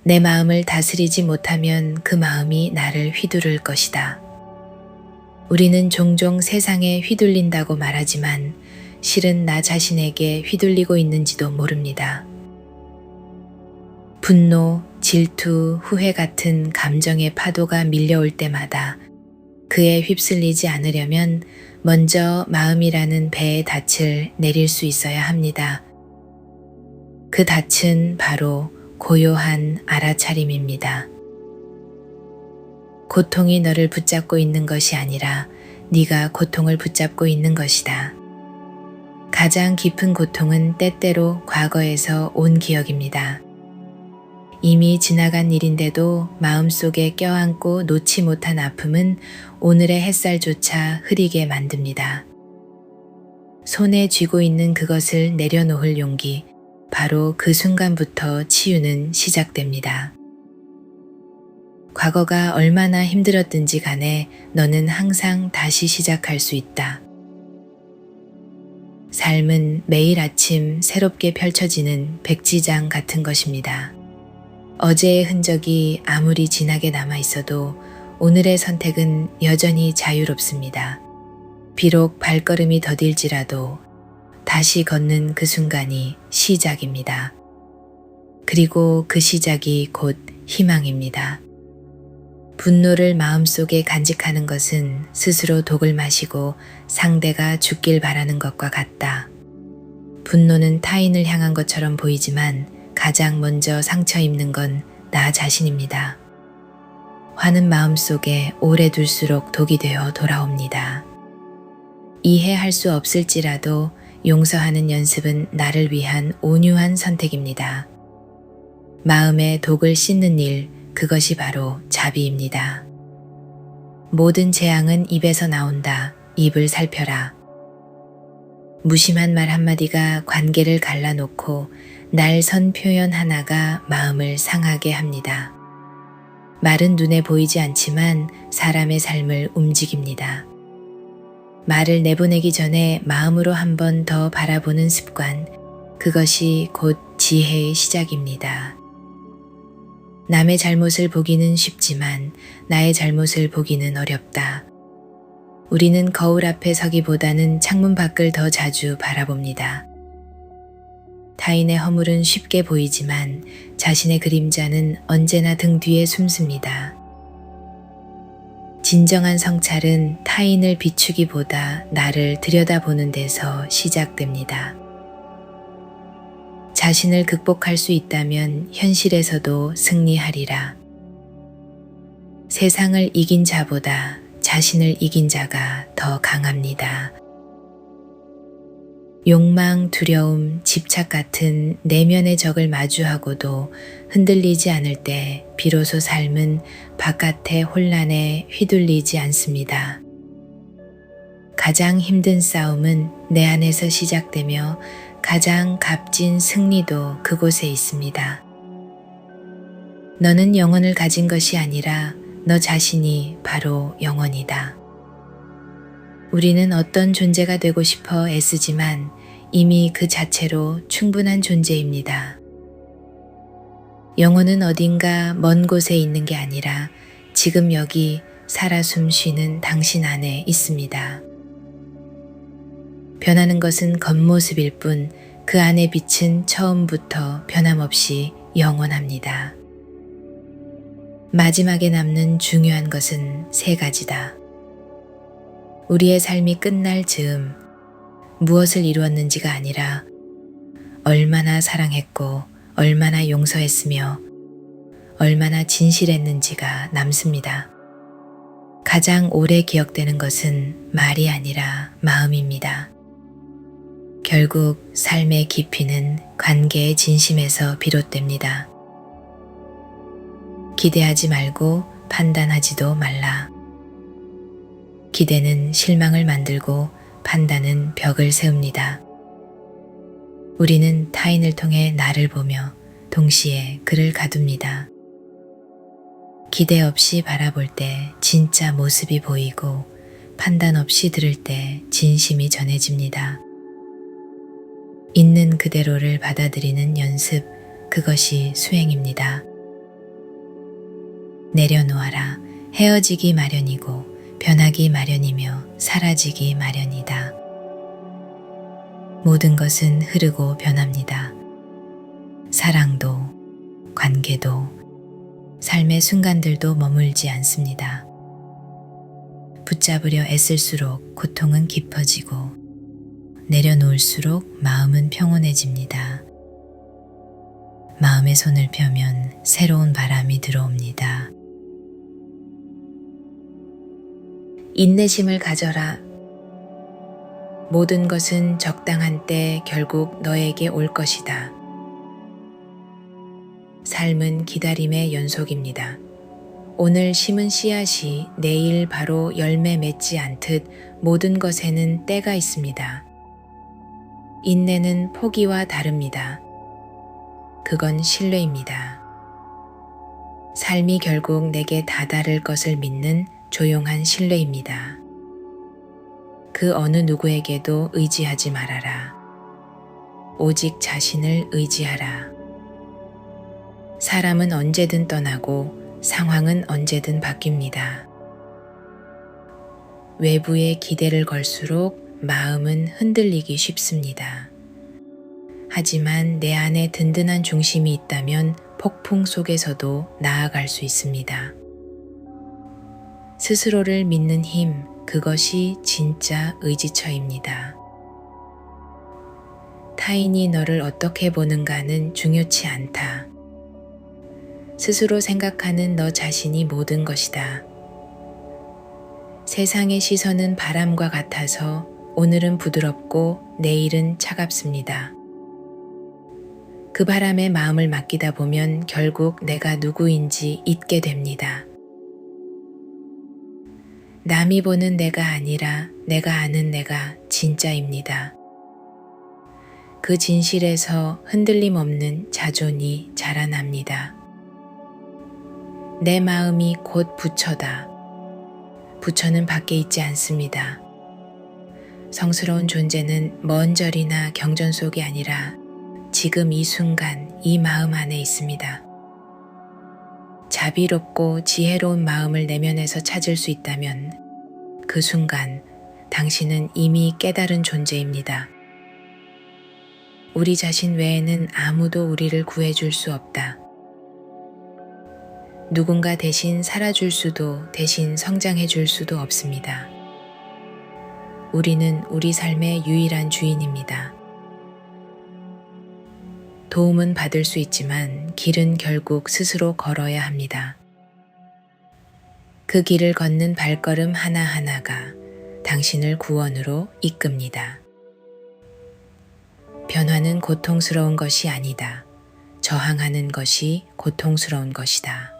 내 마음을 다스리지 못하면 그 마음이 나를 휘두를 것이다. 우리는 종종 세상에 휘둘린다고 말하지만 실은 나 자신에게 휘둘리고 있는지도 모릅니다. 분노, 질투, 후회 같은 감정의 파도가 밀려올 때마다 그에 휩쓸리지 않으려면 먼저 마음이라는 배의 닻을 내릴 수 있어야 합니다. 그 닻은 바로 고요한 알아차림입니다. 고통이 너를 붙잡고 있는 것이 아니라 네가 고통을 붙잡고 있는 것이다. 가장 깊은 고통은 때때로 과거에서 온 기억입니다. 이미 지나간 일인데도 마음속에 껴안고 놓지 못한 아픔은 오늘의 햇살조차 흐리게 만듭니다. 손에 쥐고 있는 그것을 내려놓을 용기, 바로 그 순간부터 치유는 시작됩니다. 과거가 얼마나 힘들었든지 간에 너는 항상 다시 시작할 수 있다. 삶은 매일 아침 새롭게 펼쳐지는 백지장 같은 것입니다. 어제의 흔적이 아무리 진하게 남아 있어도 오늘의 선택은 여전히 자유롭습니다. 비록 발걸음이 더딜지라도 다시 걷는 그 순간이 시작입니다. 그리고 그 시작이 곧 희망입니다. 분노를 마음속에 간직하는 것은 스스로 독을 마시고 상대가 죽길 바라는 것과 같다. 분노는 타인을 향한 것처럼 보이지만 가장 먼저 상처 입는 건 나 자신입니다. 화는 마음속에 오래 둘수록 독이 되어 돌아옵니다. 이해할 수 없을지라도 용서하는 연습은 나를 위한 온유한 선택입니다. 마음의 독을 씻는 일, 그것이 바로 자비입니다. 모든 재앙은 입에서 나온다. 입을 살펴라. 무심한 말 한마디가 관계를 갈라놓고 날 선 표현 하나가 마음을 상하게 합니다. 말은 눈에 보이지 않지만 사람의 삶을 움직입니다. 말을 내보내기 전에 마음으로 한 번 더 바라보는 습관, 그것이 곧 지혜의 시작입니다. 남의 잘못을 보기는 쉽지만 나의 잘못을 보기는 어렵다. 우리는 거울 앞에 서기보다는 창문 밖을 더 자주 바라봅니다. 타인의 허물은 쉽게 보이지만 자신의 그림자는 언제나 등 뒤에 숨습니다. 진정한 성찰은 타인을 비추기보다 나를 들여다보는 데서 시작됩니다. 자신을 극복할 수 있다면 현실에서도 승리하리라. 세상을 이긴 자보다 자신을 이긴 자가 더 강합니다. 욕망, 두려움, 집착 같은 내면의 적을 마주하고도 흔들리지 않을 때 비로소 삶은 바깥의 혼란에 휘둘리지 않습니다. 가장 힘든 싸움은 내 안에서 시작되며 가장 값진 승리도 그곳에 있습니다. 너는 영혼을 가진 것이 아니라 너 자신이 바로 영혼이다. 우리는 어떤 존재가 되고 싶어 애쓰지만 이미 그 자체로 충분한 존재입니다. 영혼은 어딘가 먼 곳에 있는 게 아니라 지금 여기 살아 숨 쉬는 당신 안에 있습니다. 변하는 것은 겉모습일 뿐 그 안의 빛은 처음부터 변함없이 영원합니다. 마지막에 남는 중요한 것은 세 가지다. 우리의 삶이 끝날 즈음 무엇을 이루었는지가 아니라 얼마나 사랑했고 얼마나 용서했으며 얼마나 진실했는지가 남습니다. 가장 오래 기억되는 것은 말이 아니라 마음입니다. 결국 삶의 깊이는 관계의 진심에서 비롯됩니다. 기대하지 말고 판단하지도 말라. 기대는 실망을 만들고 판단은 벽을 세웁니다. 우리는 타인을 통해 나를 보며 동시에 그를 가둡니다. 기대 없이 바라볼 때 진짜 모습이 보이고 판단 없이 들을 때 진심이 전해집니다. 있는 그대로를 받아들이는 연습, 그것이 수행입니다. 내려놓아라. 헤어지기 마련이고 변하기 마련이며 사라지기 마련이다. 모든 것은 흐르고 변합니다. 사랑도, 관계도, 삶의 순간들도 머물지 않습니다. 붙잡으려 애쓸수록 고통은 깊어지고 내려놓을수록 마음은 평온해집니다. 마음의 손을 펴면 새로운 바람이 들어옵니다. 인내심을 가져라. 모든 것은 적당한 때 결국 너에게 올 것이다. 삶은 기다림의 연속입니다. 오늘 심은 씨앗이 내일 바로 열매 맺지 않듯 모든 것에는 때가 있습니다. 인내는 포기와 다릅니다. 그건 신뢰입니다. 삶이 결국 내게 다다를 것을 믿는 조용한 신뢰입니다. 그 어느 누구에게도 의지하지 말아라. 오직 자신을 의지하라. 사람은 언제든 떠나고 상황은 언제든 바뀝니다. 외부에 기대를 걸수록 마음은 흔들리기 쉽습니다. 하지만 내 안에 든든한 중심이 있다면 폭풍 속에서도 나아갈 수 있습니다. 스스로를 믿는 힘, 그것이 진짜 의지처입니다. 타인이 너를 어떻게 보는가는 중요치 않다. 스스로 생각하는 너 자신이 모든 것이다. 세상의 시선은 바람과 같아서 오늘은 부드럽고 내일은 차갑습니다. 그 바람에 마음을 맡기다 보면 결국 내가 누구인지 잊게 됩니다. 남이 보는 내가 아니라 내가 아는 내가 진짜입니다. 그 진실에서 흔들림 없는 자존이 자라납니다. 내 마음이 곧 부처다. 부처는 밖에 있지 않습니다. 성스러운 존재는 먼 절이나 경전 속이 아니라 지금 이 순간 이 마음 안에 있습니다. 자비롭고 지혜로운 마음을 내면에서 찾을 수 있다면 그 순간 당신은 이미 깨달은 존재입니다. 우리 자신 외에는 아무도 우리를 구해줄 수 없다. 누군가 대신 살아줄 수도 대신 성장해줄 수도 없습니다. 우리는 우리 삶의 유일한 주인입니다. 도움은 받을 수 있지만 길은 결국 스스로 걸어야 합니다. 그 길을 걷는 발걸음 하나하나가 당신을 구원으로 이끕니다. 변화는 고통스러운 것이 아니다. 저항하는 것이 고통스러운 것이다.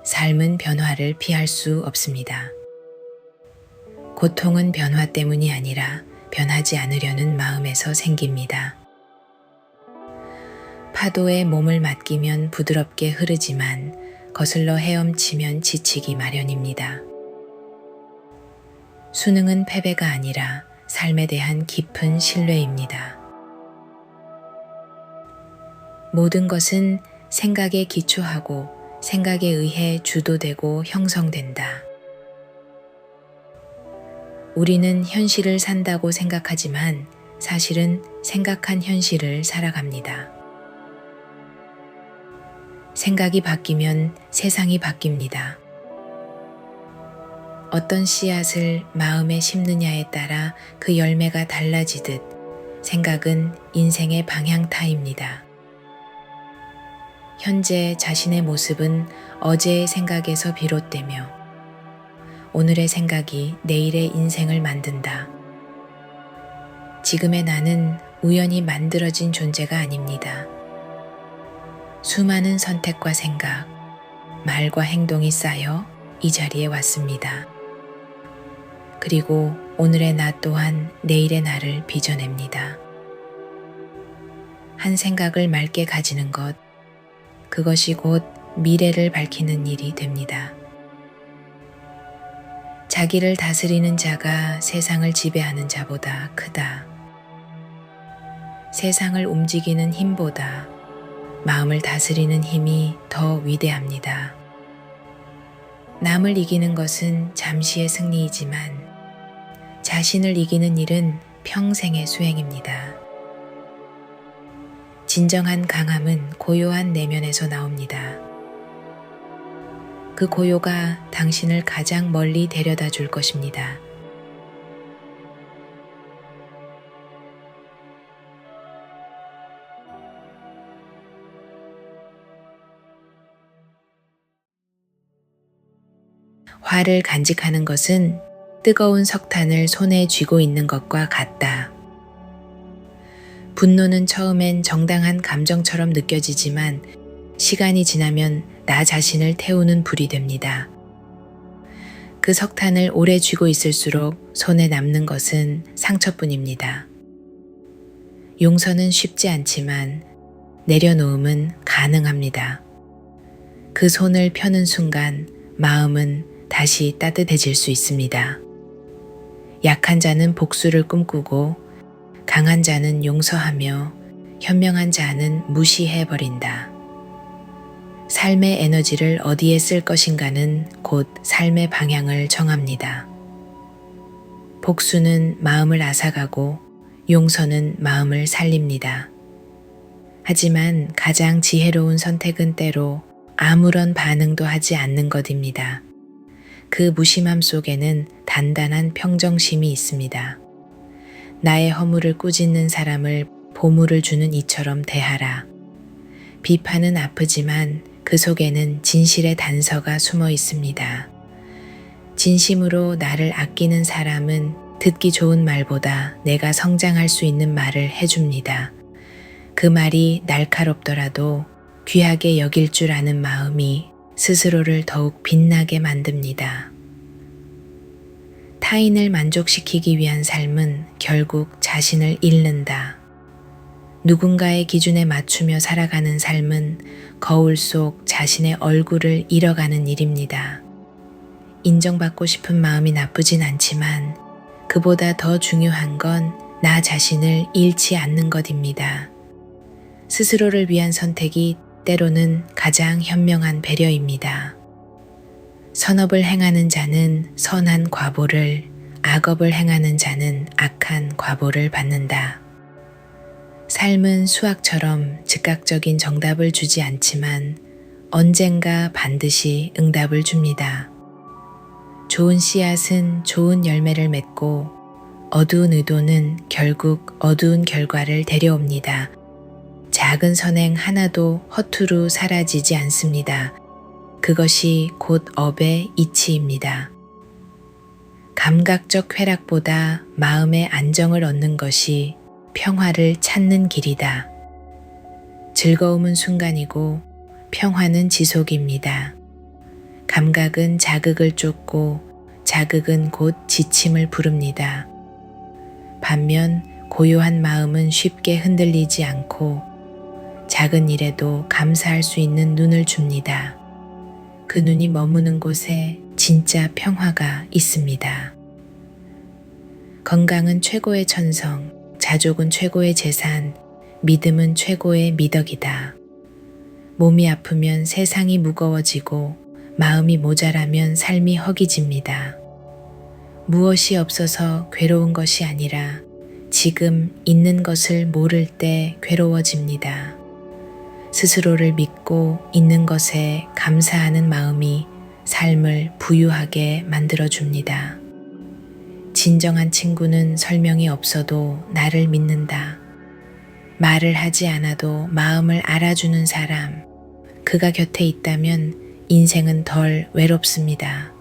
삶은 변화를 피할 수 없습니다. 고통은 변화 때문이 아니라 변하지 않으려는 마음에서 생깁니다. 파도에 몸을 맡기면 부드럽게 흐르지만 거슬러 헤엄치면 지치기 마련입니다. 수능은 패배가 아니라 삶에 대한 깊은 신뢰입니다. 모든 것은 생각에 기초하고 생각에 의해 주도되고 형성된다. 우리는 현실을 산다고 생각하지만 사실은 생각한 현실을 살아갑니다. 생각이 바뀌면 세상이 바뀝니다. 어떤 씨앗을 마음에 심느냐에 따라 그 열매가 달라지듯 생각은 인생의 방향타입니다. 현재 자신의 모습은 어제의 생각에서 비롯되며 오늘의 생각이 내일의 인생을 만든다. 지금의 나는 우연히 만들어진 존재가 아닙니다. 수많은 선택과 생각, 말과 행동이 쌓여 이 자리에 왔습니다. 그리고 오늘의 나 또한 내일의 나를 빚어냅니다. 한 생각을 맑게 가지는 것, 그것이 곧 미래를 밝히는 일이 됩니다. 자기를 다스리는 자가 세상을 지배하는 자보다 크다. 세상을 움직이는 힘보다 마음을 다스리는 힘이 더 위대합니다. 남을 이기는 것은 잠시의 승리이지만 자신을 이기는 일은 평생의 수행입니다. 진정한 강함은 고요한 내면에서 나옵니다. 그 고요가 당신을 가장 멀리 데려다 줄 것입니다. 화를 간직하는 것은 뜨거운 석탄을 손에 쥐고 있는 것과 같다. 분노는 처음엔 정당한 감정처럼 느껴지지만 시간이 지나면 나 자신을 태우는 불이 됩니다. 그 석탄을 오래 쥐고 있을수록 손에 남는 것은 상처뿐입니다. 용서는 쉽지 않지만 내려놓음은 가능합니다. 그 손을 펴는 순간 마음은 다시 따뜻해질 수 있습니다. 약한 자는 복수를 꿈꾸고 강한 자는 용서하며 현명한 자는 무시해버린다. 삶의 에너지를 어디에 쓸 것인가는 곧 삶의 방향을 정합니다. 복수는 마음을 앗아가고 용서는 마음을 살립니다. 하지만 가장 지혜로운 선택은 때로 아무런 반응도 하지 않는 것입니다. 그 무심함 속에는 단단한 평정심이 있습니다. 나의 허물을 꾸짖는 사람을 보물을 주는 이처럼 대하라. 비판은 아프지만 그 속에는 진실의 단서가 숨어 있습니다. 진심으로 나를 아끼는 사람은 듣기 좋은 말보다 내가 성장할 수 있는 말을 해줍니다. 그 말이 날카롭더라도 귀하게 여길 줄 아는 마음이 스스로를 더욱 빛나게 만듭니다. 타인을 만족시키기 위한 삶은 결국 자신을 잃는다. 누군가의 기준에 맞추며 살아가는 삶은 거울 속 자신의 얼굴을 잃어가는 일입니다. 인정받고 싶은 마음이 나쁘진 않지만 그보다 더 중요한 건 나 자신을 잃지 않는 것입니다. 스스로를 위한 선택이 때로는 가장 현명한 배려입니다. 선업을 행하는 자는 선한 과보를, 악업을 행하는 자는 악한 과보를 받는다. 삶은 수학처럼 즉각적인 정답을 주지 않지만 언젠가 반드시 응답을 줍니다. 좋은 씨앗은 좋은 열매를 맺고 어두운 의도는 결국 어두운 결과를 데려옵니다. 작은 선행 하나도 허투루 사라지지 않습니다. 그것이 곧 업의 이치입니다. 감각적 쾌락보다 마음의 안정을 얻는 것이 평화를 찾는 길이다. 즐거움은 순간이고 평화는 지속입니다. 감각은 자극을 쫓고 자극은 곧 지침을 부릅니다. 반면 고요한 마음은 쉽게 흔들리지 않고 작은 일에도 감사할 수 있는 눈을 줍니다. 그 눈이 머무는 곳에 진짜 평화가 있습니다. 건강은 최고의 천성, 자족은 최고의 재산, 믿음은 최고의 미덕이다. 몸이 아프면 세상이 무거워지고 마음이 모자라면 삶이 허기집니다. 무엇이 없어서 괴로운 것이 아니라 지금 있는 것을 모를 때 괴로워집니다. 스스로를 믿고 있는 것에 감사하는 마음이 삶을 부유하게 만들어줍니다. 진정한 친구는 설명이 없어도 나를 믿는다. 말을 하지 않아도 마음을 알아주는 사람, 그가 곁에 있다면 인생은 덜 외롭습니다.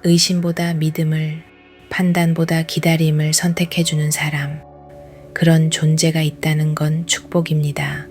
의심보다 믿음을, 판단보다 기다림을 선택해주는 사람, 그런 존재가 있다는 건 축복입니다.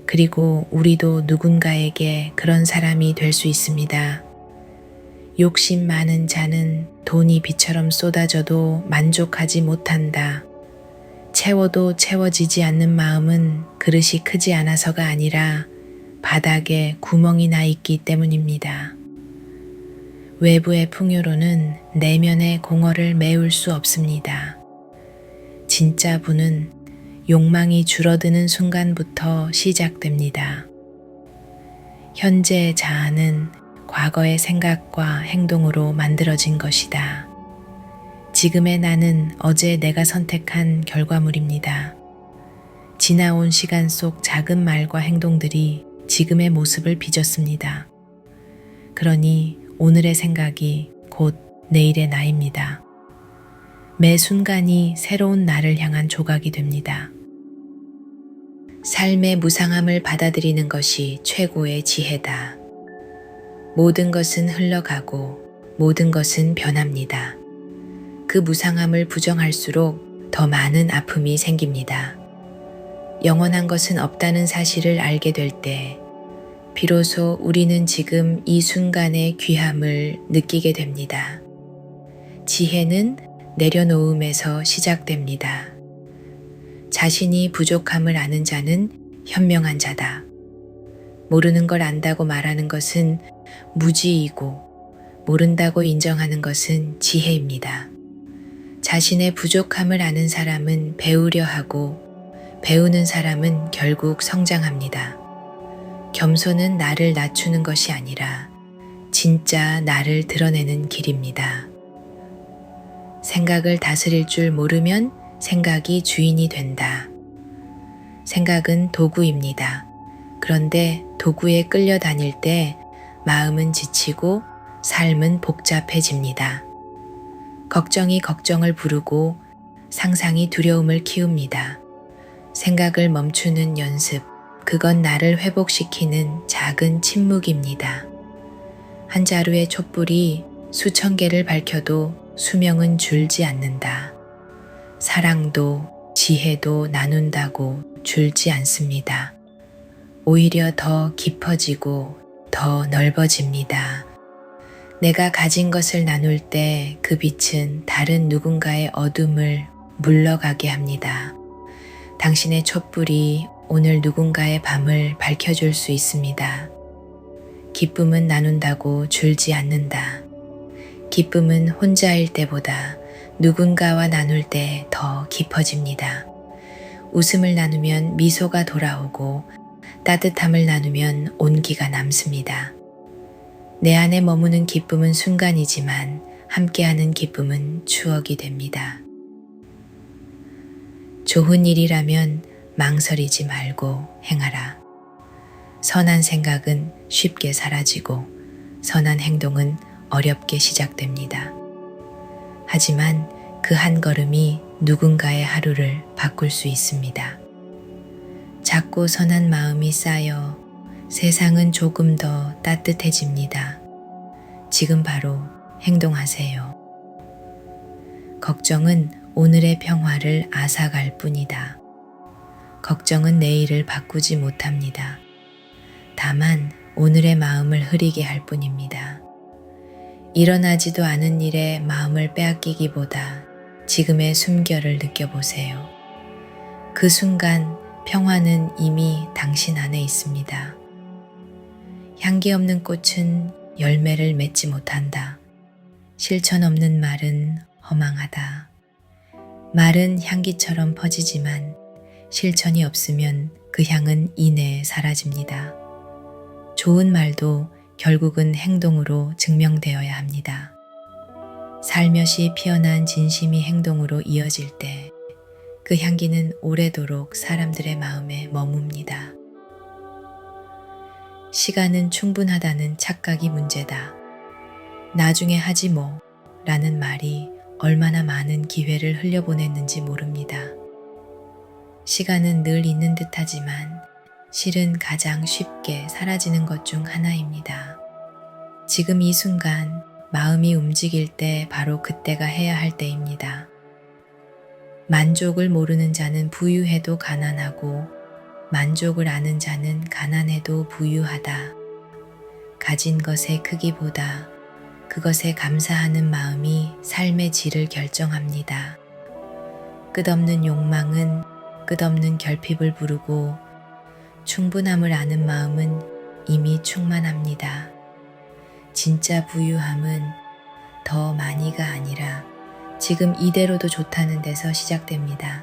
그리고 우리도 누군가에게 그런 사람이 될 수 있습니다. 욕심 많은 자는 돈이 비처럼 쏟아져도 만족하지 못한다. 채워도 채워지지 않는 마음은 그릇이 크지 않아서가 아니라 바닥에 구멍이 나 있기 때문입니다. 외부의 풍요로는 내면의 공허를 메울 수 없습니다. 진짜 부는 욕망이 줄어드는 순간부터 시작됩니다. 현재의 자아는 과거의 생각과 행동으로 만들어진 것이다. 지금의 나는 어제 내가 선택한 결과물입니다. 지나온 시간 속 작은 말과 행동들이 지금의 모습을 빚었습니다. 그러니 오늘의 생각이 곧 내일의 나입니다. 매 순간이 새로운 나를 향한 조각이 됩니다. 삶의 무상함을 받아들이는 것이 최고의 지혜다. 모든 것은 흘러가고 모든 것은 변합니다. 그 무상함을 부정할수록 더 많은 아픔이 생깁니다. 영원한 것은 없다는 사실을 알게 될 때 비로소 우리는 지금 이 순간의 귀함을 느끼게 됩니다. 지혜는 내려놓음에서 시작됩니다. 자신이 부족함을 아는 자는 현명한 자다. 모르는 걸 안다고 말하는 것은 무지이고 모른다고 인정하는 것은 지혜입니다. 자신의 부족함을 아는 사람은 배우려 하고 배우는 사람은 결국 성장합니다. 겸손은 나를 낮추는 것이 아니라 진짜 나를 드러내는 길입니다. 생각을 다스릴 줄 모르면 생각이 주인이 된다. 생각은 도구입니다. 그런데 도구에 끌려다닐 때 마음은 지치고 삶은 복잡해집니다. 걱정이 걱정을 부르고 상상이 두려움을 키웁니다. 생각을 멈추는 연습, 그건 나를 회복시키는 작은 침묵입니다. 한 자루의 촛불이 수천 개를 밝혀도 수명은 줄지 않는다. 사랑도 지혜도 나눈다고 줄지 않습니다. 오히려 더 깊어지고 더 넓어집니다. 내가 가진 것을 나눌 때 그 빛은 다른 누군가의 어둠을 물러가게 합니다. 당신의 촛불이 오늘 누군가의 밤을 밝혀줄 수 있습니다. 기쁨은 나눈다고 줄지 않는다. 기쁨은 혼자일 때보다 누군가와 나눌 때 더 깊어집니다. 웃음을 나누면 미소가 돌아오고 따뜻함을 나누면 온기가 남습니다. 내 안에 머무는 기쁨은 순간이지만 함께하는 기쁨은 추억이 됩니다. 좋은 일이라면 망설이지 말고 행하라. 선한 생각은 쉽게 사라지고 선한 행동은 어렵게 시작됩니다. 하지만 그 한 걸음이 누군가의 하루를 바꿀 수 있습니다. 작고 선한 마음이 쌓여 세상은 조금 더 따뜻해집니다. 지금 바로 행동하세요. 걱정은 오늘의 평화를 앗아갈 뿐이다. 걱정은 내일을 바꾸지 못합니다. 다만 오늘의 마음을 흐리게 할 뿐입니다. 일어나지도 않은 일에 마음을 빼앗기기보다 지금의 숨결을 느껴보세요. 그 순간 평화는 이미 당신 안에 있습니다. 향기 없는 꽃은 열매를 맺지 못한다. 실천 없는 말은 허망하다. 말은 향기처럼 퍼지지만 실천이 없으면 그 향은 이내에 사라집니다. 좋은 말도 결국은 행동으로 증명되어야 합니다. 살며시 피어난 진심이 행동으로 이어질 때 그 향기는 오래도록 사람들의 마음에 머뭅니다. 시간은 충분하다는 착각이 문제다. 나중에 하지 뭐 라는 말이 얼마나 많은 기회를 흘려보냈는지 모릅니다. 시간은 늘 있는 듯하지만 실은 가장 쉽게 사라지는 것 중 하나입니다. 지금 이 순간 마음이 움직일 때 바로 그때가 해야 할 때입니다. 만족을 모르는 자는 부유해도 가난하고 만족을 아는 자는 가난해도 부유하다. 가진 것의 크기보다 그것에 감사하는 마음이 삶의 질을 결정합니다. 끝없는 욕망은 끝없는 결핍을 부르고 충분함을 아는 마음은 이미 충만합니다. 진짜 부유함은 더 많이가 아니라 지금 이대로도 좋다는 데서 시작됩니다.